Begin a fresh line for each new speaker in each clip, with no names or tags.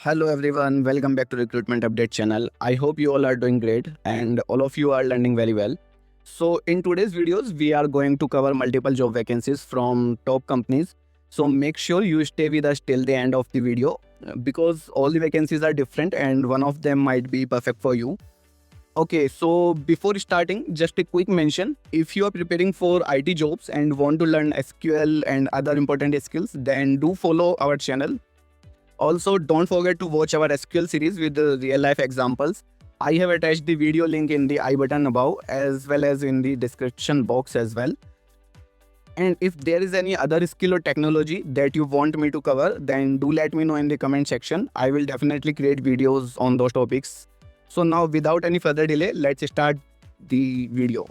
Hello everyone, welcome back to Recruitment Update channel. I hope you all are doing great and all of you are learning very well. So in today's videos, we are going to cover multiple job vacancies from top companies. So make sure you stay with us till the end of the video because all the vacancies are different and one of them might be perfect for you. Okay, so before starting, just a quick mention. If you are preparing for IT jobs and want to learn SQL and other important skills, then do follow our channel. Also, don't forget to watch our SQL series with the real life examples. I have attached the video link in the I button above as well as in the description box as well. And if there is any other skill or technology that you want me to cover, then do let me know in the comment section. I will definitely create videos on those topics. So now without any further delay, let's start the video.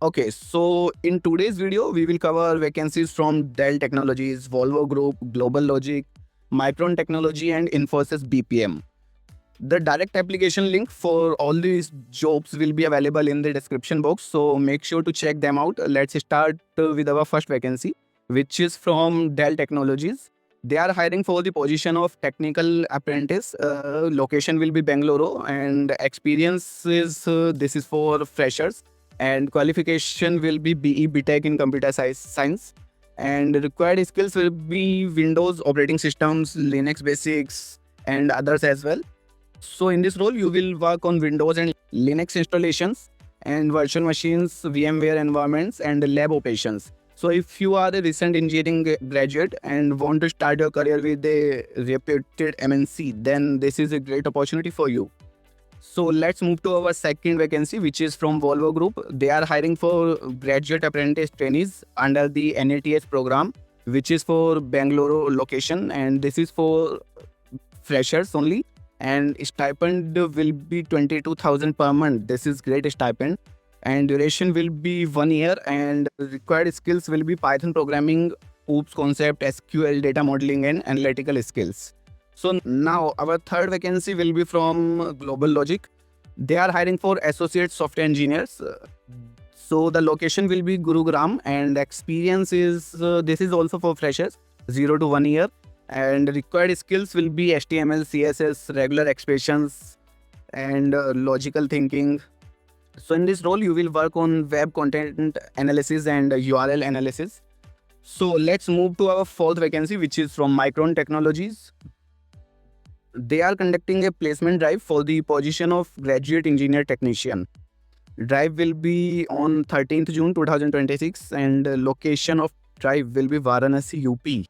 Okay, so in today's video, we will cover vacancies from Dell Technologies, Volvo Group, Global Logic, Micron Technology, and Infosys BPM. The direct application link for all these jobs will be available in the description box, so make sure to check them out. Let's start with our first vacancy, which is from Dell Technologies. They are hiring for the position of technical apprentice. Location will be Bangalore, and experience is this is for freshers and qualification will be BE BTech in computer science and required skills will be Windows operating systems, Linux basics and others as well. So in this role you will work on Windows and Linux installations and virtual machines, VMware environments and lab operations. So if you are a recent engineering graduate and want to start your career with a reputed MNC, then this is a great opportunity for you. So let's move to our second vacancy, which is from Volvo Group. They are hiring for graduate apprentice trainees under the NATS program, which is for Bangalore location, and this is for freshers only. And stipend will be 22,000 per month. This is great stipend, and duration will be 1 year. And required skills will be Python programming, OOPS concept, SQL, data modeling, and analytical skills. So now our third vacancy will be from Global Logic. They are hiring for associate software engineers. So the location will be Gurugram and experience is, this is also for freshers, 0 to 1 year. And required skills will be HTML, CSS, regular expressions and logical thinking. So in this role, you will work on web content analysis and URL analysis. So let's move to our fourth vacancy, which is from Micron Technologies. They are conducting a placement drive for the position of graduate engineer technician. Drive will be on 13th June 2026 and location of drive will be Varanasi, UP.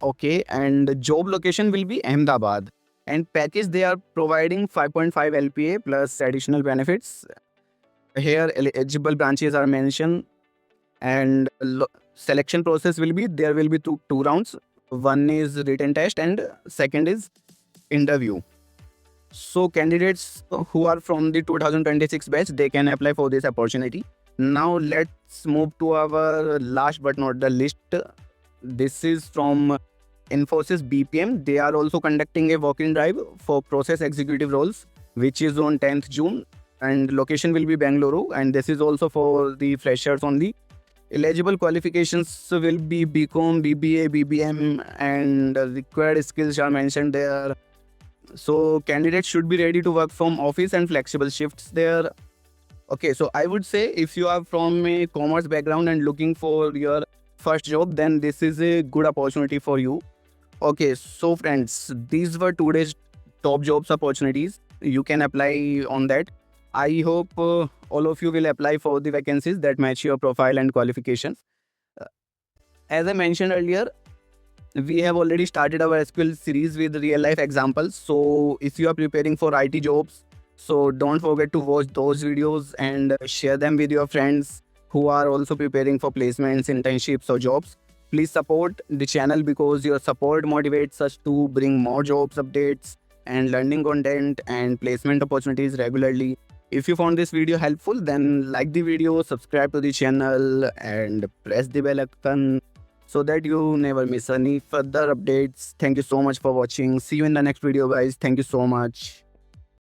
Okay, and job location will be Ahmedabad. And package they are providing 5.5 LPA plus additional benefits. Here eligible branches are mentioned and selection process will be, there will be two rounds. One is written test and second is interview. So candidates who are from the 2026 batch, they can apply for this opportunity. Now let's move to our last but not the least. This is from Infosys BPM. They are also conducting a walk-in drive for process executive roles, which is on 10th June and location will be Bangalore, and this is also for the freshers only. Eligible qualifications will be BCom, BBA, BBM and required skills are mentioned there. So candidates should be ready to work from office and flexible shifts there. Okay, so I would say if you are from a commerce background and looking for your first job, then this is a good opportunity for you. Okay, so friends, these were today's top jobs opportunities. You can apply on that. I hope all of you will apply for the vacancies that match your profile and qualifications. As I mentioned earlier, we have already started our SQL series with real life examples. So if you are preparing for IT jobs, so don't forget to watch those videos and share them with your friends who are also preparing for placements, internships or jobs. Please support the channel because your support motivates us to bring more jobs updates and learning content and placement opportunities regularly. If you found this video helpful, then like the video, subscribe to the channel and press the bell icon so that you never miss any further updates. Thank you so much for watching. See you in the next video, guys. Thank you so much.